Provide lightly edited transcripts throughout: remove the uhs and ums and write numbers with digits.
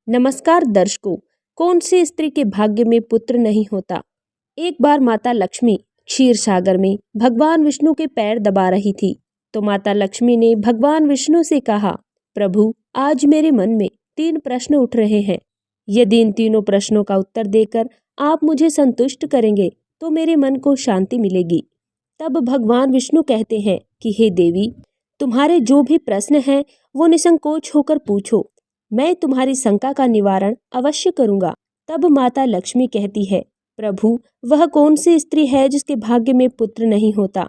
नमस्कार दर्शकों। कौन सी स्त्री के भाग्य में पुत्र नहीं होता। एक बार माता लक्ष्मी क्षीर सागर में भगवान विष्णु के पैर दबा रही थी तो माता लक्ष्मी ने भगवान विष्णु से कहा, प्रभु आज मेरे मन में 3 प्रश्न उठ रहे हैं। यदि इन तीनों प्रश्नों का उत्तर देकर आप मुझे संतुष्ट करेंगे तो मेरे मन को शांति मिलेगी। तब भगवान विष्णु कहते हैं कि हे देवी, तुम्हारे जो भी प्रश्न हैं वो निसंकोच होकर पूछो, मैं तुम्हारी शंका का निवारण अवश्य करूंगा। तब माता लक्ष्मी कहती है, प्रभु वह कौन सी स्त्री है जिसके भाग्य में पुत्र नहीं होता,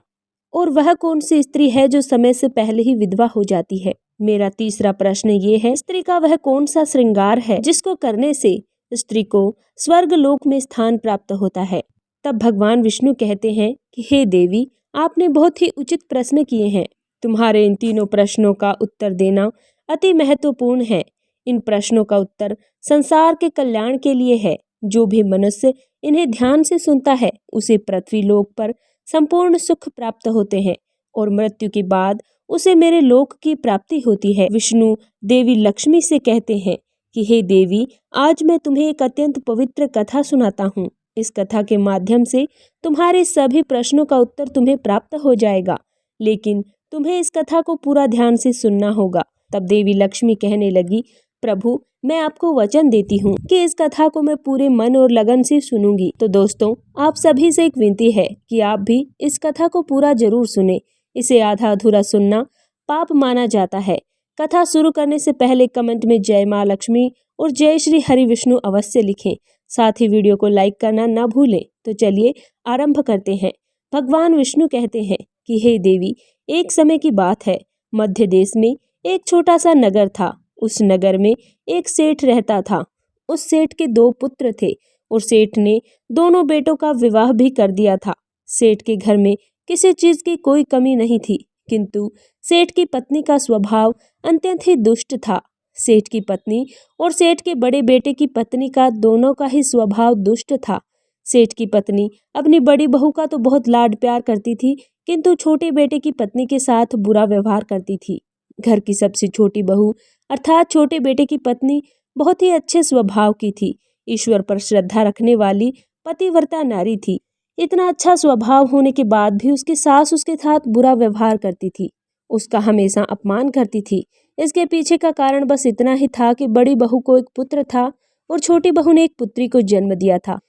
और वह कौन सी स्त्री है जो समय से पहले ही विधवा हो जाती है। मेरा तीसरा प्रश्न ये है, स्त्री का वह कौन सा श्रृंगार है जिसको करने से स्त्री को स्वर्ग लोक में स्थान प्राप्त होता है। तब भगवान विष्णु कहते हैं कि हे देवी, आपने बहुत ही उचित प्रश्न किए हैं। तुम्हारे इन तीनों प्रश्नों का उत्तर देना अति महत्वपूर्ण है। इन प्रश्नों का उत्तर संसार के कल्याण के लिए है। जो भी मनुष्य इन्हें ध्यान से सुनता है उसे पृथ्वी लोक पर संपूर्ण सुख प्राप्त होते हैं और मृत्यु के बाद उसे मेरे लोक की प्राप्ति होती है। विष्णु देवी लक्ष्मी से कहते हैं कि हे देवी, आज मैं तुम्हें एक अत्यंत पवित्र कथा सुनाता हूँ। इस कथा के माध्यम से तुम्हारे सभी प्रश्नों का उत्तर तुम्हें प्राप्त हो जाएगा, लेकिन तुम्हें इस कथा को पूरा ध्यान से सुनना होगा। तब देवी लक्ष्मी कहने लगी, प्रभु मैं आपको वचन देती हूँ कि इस कथा को मैं पूरे मन और लगन से सुनूंगी। तो दोस्तों, आप सभी से एक विनती है कि आप भी इस कथा को पूरा जरूर सुने। इसे आधा अधूरा सुनना पाप माना जाता है। कथा शुरू करने से पहले कमेंट में जय माँ लक्ष्मी और जय श्री हरि विष्णु अवश्य लिखें। साथ ही वीडियो को लाइक करना न भूलें। तो चलिए आरंभ करते हैं। भगवान विष्णु कहते हैं कि हे देवी, एक समय की बात है, मध्य देश में एक छोटा सा नगर था। उस नगर में एक सेठ रहता था। उस सेठ के 2 पुत्र थे और सेठ ने दोनों बेटों का विवाह भी कर दिया था। सेठ के घर में किसी चीज की कोई कमी नहीं थी, किंतु सेठ की पत्नी का स्वभाव अत्यंत ही दुष्ट था। सेठ की पत्नी और सेठ के बड़े बेटे की पत्नी का दोनों का ही स्वभाव दुष्ट था। सेठ की पत्नी अपनी बड़ी बहू का तो बहुत लाड प्यार करती थी, किंतु छोटे बेटे की पत्नी के साथ बुरा व्यवहार करती थी। घर की सबसे छोटी बहू अर्थात छोटे बेटे की पत्नी बहुत ही अच्छे स्वभाव की थी। ईश्वर पर श्रद्धा रखने वाली पतिव्रता नारी थी। इतना अच्छा स्वभाव होने के बाद भी उसकी सास उसके साथ बुरा व्यवहार करती थी, उसका हमेशा अपमान करती थी। इसके पीछे का कारण बस इतना ही था कि बड़ी बहू को एक पुत्र था और छोटी बहू ने एक पुत्री को जन्म दिया था।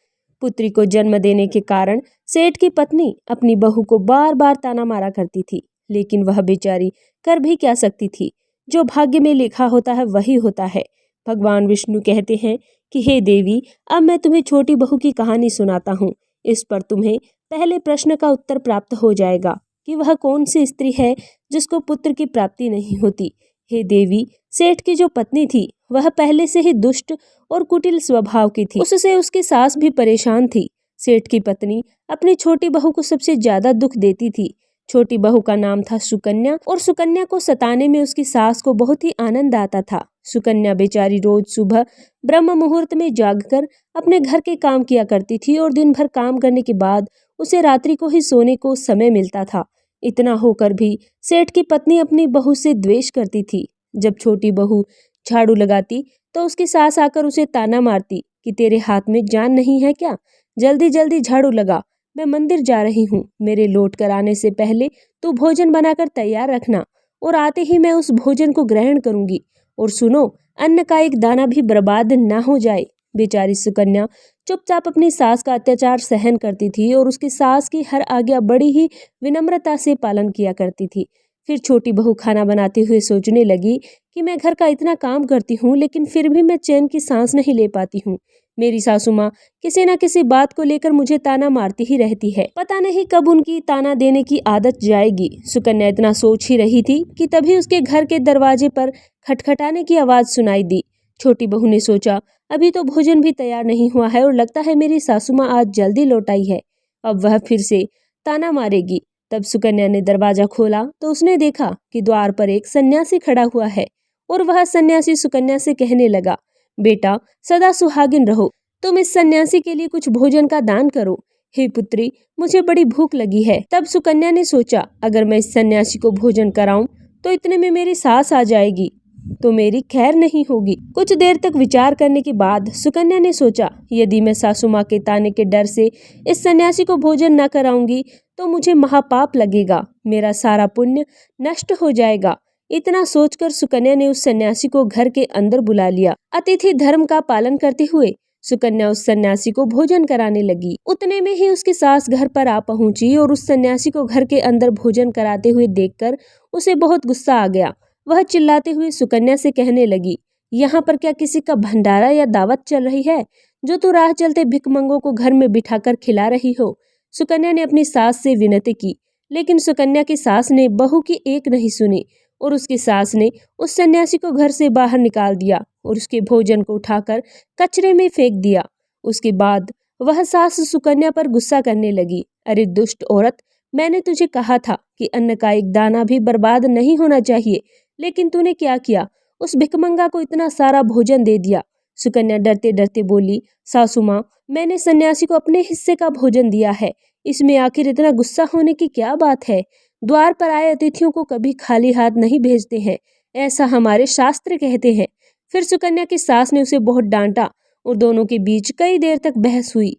पुत्री को जन्म देने के कारण सेठ की पत्नी अपनी बहू को बार बार ताना मारा करती थी, लेकिन वह बेचारी कर भी क्या सकती थी। जो भाग्य में लिखा होता है वही होता है। भगवान विष्णु कहते हैं कि हे देवी, अब मैं तुम्हें छोटी बहू की कहानी सुनाता हूँ। इस पर तुम्हें पहले प्रश्न का उत्तर प्राप्त हो जाएगा कि वह कौन सी स्त्री है जिसको पुत्र की प्राप्ति नहीं होती। हे देवी, सेठ की जो पत्नी थी वह पहले से ही दुष्ट और कुटिल स्वभाव की थी। उससे उसकी सास भी परेशान थी। सेठ की पत्नी अपनी छोटी बहू को सबसे ज्यादा दुख देती थी। छोटी बहू का नाम था सुकन्या और सुकन्या को सताने में उसकी सास को बहुत ही आनंद आता था। सुकन्या बेचारी रोज सुबह ब्रह्म मुहूर्त में जागकर अपने घर के काम किया करती थी और दिन भर काम करने के बाद उसे रात्रि को ही सोने को समय मिलता था। इतना होकर भी सेठ की पत्नी अपनी बहू से द्वेष करती थी। जब छोटी बहू झाड़ू लगाती तो उसकी सास आकर उसे ताना मारती कि तेरे हाथ में जान नहीं है क्या, जल्दी जल्दी झाड़ू लगा, मैं मंदिर जा रही हूँ। मेरे लौट कर आने से पहले तू भोजन बनाकर तैयार रखना और आते ही मैं उस भोजन को ग्रहण करूंगी। और सुनो, अन्न का एक दाना भी बर्बाद ना हो जाए। बेचारी सुकन्या चुपचाप अपनी सास का अत्याचार सहन करती थी और उसकी सास की हर आज्ञा बड़ी ही विनम्रता से पालन किया करती थी। फिर छोटी बहू खाना बनाते हुए सोचने लगी कि मैं घर का इतना काम करती हूँ लेकिन फिर भी मैं चैन की सांस नहीं ले पाती हूँ। मेरी सासू माँ किसी न किसी बात को लेकर मुझे ताना मारती ही रहती है। पता नहीं कब उनकी ताना देने की आदत जाएगी। सुकन्या इतना सोच ही रही थी कि तभी उसके घर के दरवाजे पर खटखटाने की आवाज सुनाई दी। छोटी बहू ने सोचा, अभी तो भोजन भी तैयार नहीं हुआ है और लगता है मेरी सासू माँ आज जल्दी लौट आई है, अब वह फिर से ताना मारेगी। तब सुकन्या ने दरवाजा खोला तो उसने देखा कि द्वार पर एक सन्यासी खड़ा हुआ है और वह सन्यासी सुकन्या से कहने लगा, बेटा सदा सुहागिन रहो, तुम इस सन्यासी के लिए कुछ भोजन का दान करो। हे पुत्री, मुझे बड़ी भूख लगी है। तब सुकन्या ने सोचा, अगर मैं इस सन्यासी को भोजन कराऊं तो इतने में मेरी सास आ जाएगी तो मेरी खैर नहीं होगी। कुछ देर तक विचार करने के बाद सुकन्या ने सोचा, यदि मैं सासू माँ के ताने के डर से इस सन्यासी को भोजन न कराऊंगी तो मुझे महापाप लगेगा, मेरा सारा पुण्य नष्ट हो जाएगा। इतना सोचकर सुकन्या ने उस सन्यासी को घर के अंदर बुला लिया। अतिथि धर्म का पालन करते हुए सुकन्या उस सन्यासी को भोजन कराने लगी। उतने में ही उसकी सास घर पर आ पहुंची और उस सन्यासी को घर के अंदर भोजन कराते हुए देखकर उसे बहुत गुस्सा आ गया। वह चिल्लाते हुए सुकन्या से कहने लगी, यहाँ पर क्या किसी का भंडारा या दावत चल रही है जो तू राह चलते भिखमंगों को घर में बिठाकर खिला रही हो। सुकन्या ने अपनी सास से विनती की, लेकिन सुकन्या की सास ने बहू की एक नहीं सुनी और उसकी सास ने उस सन्यासी को घर से बाहर निकाल दिया और उसके भोजन को उठाकर कचरे में फेंक दिया। उसके बाद वह सास सुकन्या पर गुस्सा करने लगी, अरे दुष्ट औरत, मैंने तुझे कहा था कि अन्न का एक दाना भी बर्बाद नहीं होना चाहिए, लेकिन तूने क्या किया, उस भिखमंगा को इतना सारा भोजन दे दिया। सुकन्या डरते डरते बोली, सासू माँ, मैंने सन्यासी को अपने हिस्से का भोजन दिया है, इसमें आखिर इतना गुस्सा होने की क्या बात है। द्वार पर आए अतिथियों को कभी खाली हाथ नहीं भेजते हैं, ऐसा हमारे शास्त्र कहते हैं। फिर सुकन्या की सास ने उसे बहुत डांटा और दोनों के बीच कई देर तक बहस हुई।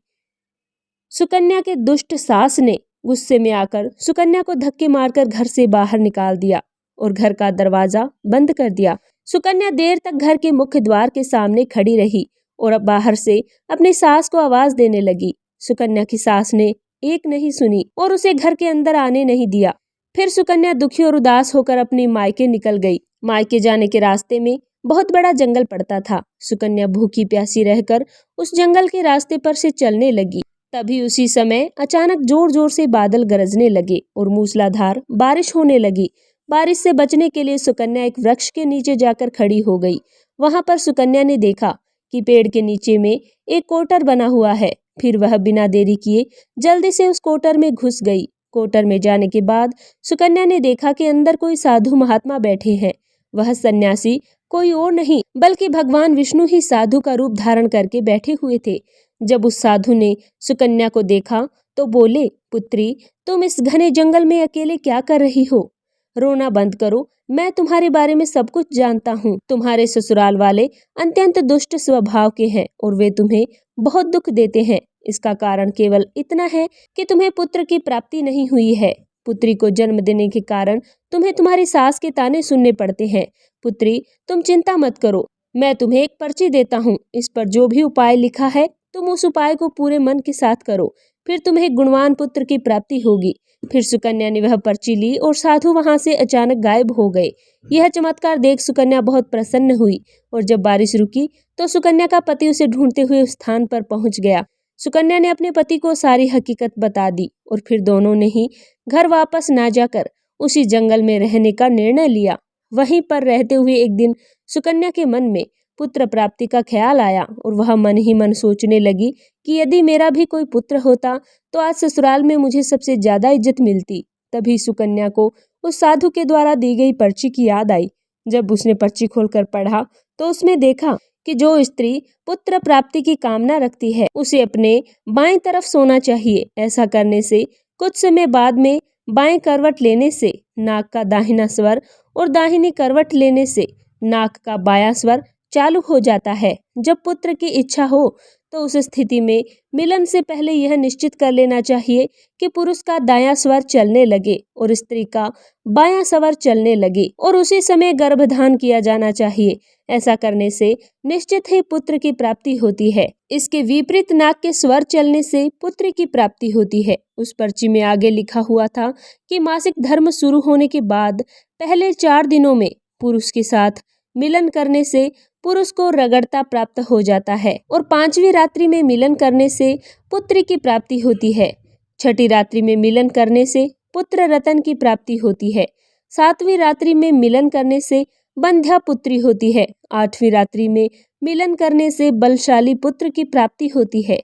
सुकन्या के दुष्ट सास ने गुस्से में आकर सुकन्या को धक्के मारकर घर से बाहर निकाल दिया और घर का दरवाजा बंद कर दिया। सुकन्या देर तक घर के मुख्य द्वार के सामने खड़ी रही और अब बाहर से अपनी सास को आवाज देने लगी। सुकन्या की सास ने एक नहीं सुनी और उसे घर के अंदर आने नहीं दिया। फिर सुकन्या दुखी और उदास होकर अपनी मायके निकल गई। मायके जाने के रास्ते में बहुत बड़ा जंगल पड़ता था। सुकन्या भूखी प्यासी रहकर उस जंगल के रास्ते पर से चलने लगी। तभी उसी समय अचानक जोर जोर से बादल गरजने लगे और मूसलाधार बारिश होने लगी। बारिश से बचने के लिए सुकन्या एक वृक्ष के नीचे जाकर खड़ी हो गई। वहां पर सुकन्या ने देखा कि पेड़ के नीचे में एक कोटर बना हुआ है। फिर वह बिना देरी किए जल्दी से उस कोटर में घुस गई। कोटर में जाने के बाद सुकन्या ने देखा कि अंदर कोई साधु महात्मा बैठे हैं। वह सन्यासी कोई और नहीं बल्कि भगवान विष्णु ही साधु का रूप धारण करके बैठे हुए थे। जब उस साधु ने सुकन्या को देखा तो बोले, पुत्री, तुम इस घने जंगल में अकेले क्या कर रही हो? रोना बंद करो, मैं तुम्हारे बारे में सब कुछ जानता हूँ। तुम्हारे ससुराल वाले अत्यंत दुष्ट स्वभाव के हैं और वे तुम्हें बहुत दुख देते हैं। इसका कारण केवल इतना है कि तुम्हें पुत्र की प्राप्ति नहीं हुई है। पुत्री को जन्म देने के कारण तुम्हें तुम्हारी सास के ताने सुनने पड़ते हैं। पुत्री, तुम चिंता मत करो, मैं तुम्हें एक पर्ची देता हूँ। इस पर जो भी उपाय लिखा है तुम उस उपाय को पूरे मन के साथ करो, फिर तुम्हें गुणवान पुत्र की प्राप्ति होगी। फिर सुकन्या ने वह पर्ची ली और साधु वहां से अचानक गायब हो गए। यह चमत्कार देख सुकन्या बहुत प्रसन्न हुई और जब बारिश रुकी तो सुकन्या का पति उसे ढूंढते हुए उस स्थान पर पहुंच गया। सुकन्या ने अपने पति को सारी हकीकत बता दी और फिर दोनों ने ही घर वापस ना जाकर उसी जंगल में रहने का निर्णय लिया। वहीं पर रहते हुए एक दिन सुकन्या के मन में पुत्र प्राप्ति का ख्याल आया और वह मन ही मन सोचने लगी कि यदि मेरा भी कोई पुत्र होता तो आज ससुराल में मुझे सबसे ज्यादा इज्जत मिलती। तभी सुकन्या को उस साधु के द्वारा दी गई पर्ची की याद आई। जब उसने पर्ची खोलकर पढ़ा तो उसमें देखा कि जो स्त्री पुत्र प्राप्ति की कामना रखती है उसे अपने बाएं तरफ सोना चाहिए। ऐसा करने से कुछ समय बाद में बाएं करवट लेने से नाक का दाहिना स्वर और दाहिनी करवट लेने से नाक का बायां स्वर चालू हो जाता है। जब पुत्र की इच्छा हो तो उस स्थिति में मिलन से पहले यह निश्चित कर लेना चाहिए कि पुरुष का दायां स्वर चलने लगे और स्त्री का बायां स्वर चलने लगे और उसी समय गर्भधान किया जाना चाहिए। ऐसा करने से निश्चित ही पुत्र की प्राप्ति होती है। इसके विपरीत नाक के स्वर चलने से पुत्र की प्राप्ति होती है। उस पर्ची में आगे लिखा हुआ था कि मासिक धर्म शुरू होने के बाद पहले 4 दिनों में पुरुष के साथ मिलन करने से पुरुष को रगड़ता प्राप्त हो जाता है और 5वीं रात्रि में मिलन करने से पुत्र की प्राप्ति होती है। 6ठी रात्रि में मिलन करने से पुत्र रतन की प्राप्ति होती है। 7वीं रात्रि में मिलन करने से बंध्या पुत्री होती है। 8वीं रात्रि में मिलन करने से बलशाली पुत्र की प्राप्ति होती है।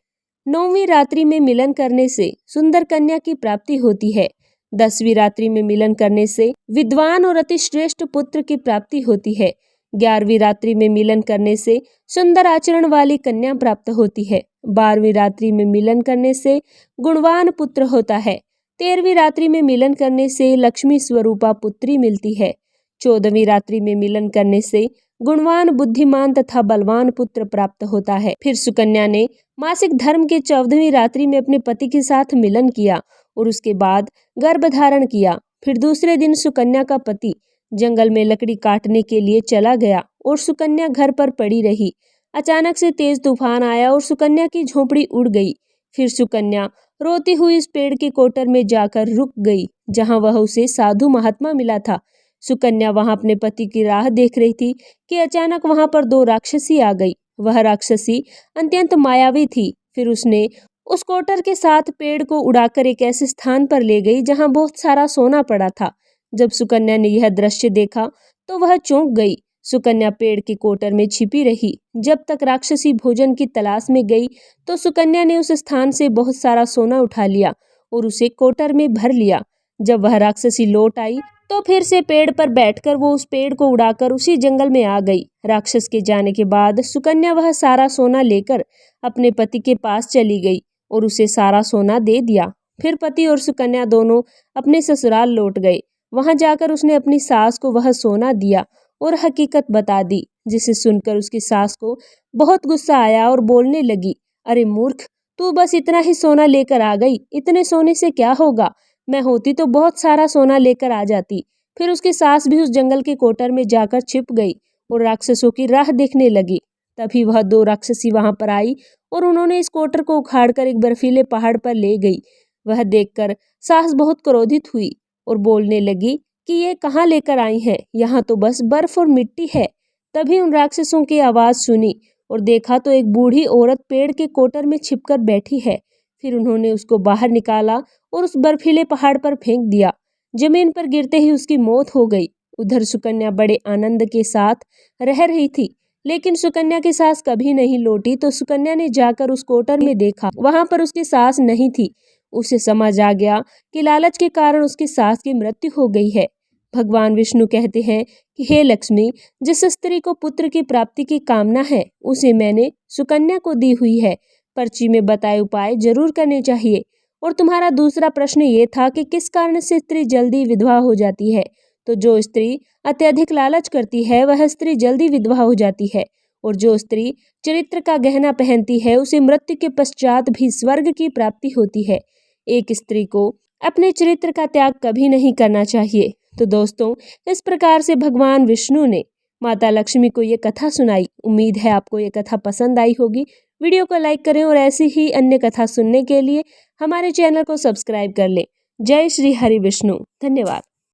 9वीं रात्रि में मिलन करने से सुंदर कन्या की प्राप्ति होती है। 10वीं रात्रि में मिलन करने से विद्वान और अति श्रेष्ठ पुत्र की प्राप्ति होती है। 11वीं रात्रि में मिलन करने से सुंदर आचरण वाली कन्या प्राप्त होती है। 12वीं रात्रि में मिलन करने से गुणवान पुत्र होता है। 13वीं रात्रि में मिलन करने से लक्ष्मी स्वरूपा पुत्री मिलती है। 14वीं रात्रि में मिलन करने से गुणवान, बुद्धिमान तथा बलवान पुत्र प्राप्त होता है। फिर सुकन्या ने मासिक धर्म के 14वीं रात्रि में अपने पति के साथ मिलन किया और उसके बाद गर्भ धारण किया। फिर दूसरे दिन सुकन्या का पति जंगल में लकड़ी काटने के लिए चला गया और सुकन्या घर पर पड़ी रही। अचानक से तेज तूफान आया और सुकन्या की झोपड़ी उड़ गई। फिर सुकन्या रोती हुई इस पेड़ के कोटर में जाकर रुक गई जहां वह उसे साधु महात्मा मिला था। सुकन्या वहां अपने पति की राह देख रही थी कि अचानक वहां पर 2 राक्षसी आ गई। वह राक्षसी अत्यंत मायावी थी। फिर उसने उस कोटर के साथ पेड़ को उड़ाकर एक ऐसे स्थान पर ले गई जहां बहुत सारा सोना पड़ा था। जब सुकन्या ने यह दृश्य देखा तो वह चौंक गई। सुकन्या पेड़ के कोटर में छिपी रही जब तक राक्षसी भोजन की तलाश में गई तो सुकन्या ने उस स्थान से बहुत सारा सोना उठा लिया और उसे कोटर में भर लिया। जब वह राक्षसी लौट आई तो फिर से पेड़ पर बैठकर वो उस पेड़ को उड़ाकर उसी जंगल में आ गई। राक्षस के जाने के बाद सुकन्या वह सारा सोना लेकर अपने पति के पास चली गई और उसे सारा सोना दे दिया। फिर पति और सुकन्या दोनों अपने ससुराल लौट गए। वहां जाकर उसने अपनी सास को वह सोना दिया और हकीकत बता दी, जिसे सुनकर उसकी सास को बहुत गुस्सा आया और बोलने लगी, अरे मूर्ख, तू बस इतना ही सोना लेकर आ गई, इतने सोने से क्या होगा? मैं होती तो बहुत सारा सोना लेकर आ जाती। फिर उसकी सास भी उस जंगल के कोटर में जाकर छिप गई और राक्षसों की राह देखने लगी। तभी वह 2 राक्षसी वहां पर आई और उन्होंने इस कोटर को उखाड़कर एक बर्फीले पहाड़ पर ले गई। वह देखकर सास बहुत क्रोधित हुई और बोलने लगी कि ये कहाँ लेकर आई हैं? यहाँ तो बस बर्फ और मिट्टी है। तभी उन राक्षसों की आवाज सुनी और देखा तो एक बूढ़ी औरत पेड़ के कोटर में छिपकर बैठी है। फिर उन्होंने उसको बाहर निकाला और उस बर्फीले पहाड़ पर फेंक दिया। जमीन पर गिरते ही उसकी मौत हो गई। उधर सुकन्या बड़े आनंद के साथ रह रही थी, लेकिन सुकन्या की सास कभी नहीं लौटी। तो सुकन्या ने जाकर उस कोटर में देखा, वहां पर उसकी सास नहीं थी। उसे समझ आ गया कि लालच के कारण उसकी सास की मृत्यु हो गई है। भगवान विष्णु कहते हैं कि हे लक्ष्मी, जिस स्त्री को पुत्र की प्राप्ति की कामना है उसे मैंने सुकन्या को दी हुई है। पर्ची में बताए उपाय जरूर करने चाहिए। और तुम्हारा दूसरा प्रश्न ये था कि किस कारण से स्त्री जल्दी विधवा हो जाती है। तो जो स्त्री अत्यधिक लालच करती है वह स्त्री जल्दी विधवा हो जाती है। और जो स्त्री चरित्र का गहना पहनती है उसे मृत्यु के पश्चात भी स्वर्ग की प्राप्ति होती है। एक स्त्री को अपने चरित्र का त्याग कभी नहीं करना चाहिए। तो दोस्तों, इस प्रकार से भगवान विष्णु ने माता लक्ष्मी को ये कथा सुनाई। उम्मीद है आपको ये कथा पसंद आई होगी। वीडियो को लाइक करें और ऐसी ही अन्य कथा सुनने के लिए हमारे चैनल को सब्सक्राइब कर लें। जय श्री हरि विष्णु। धन्यवाद।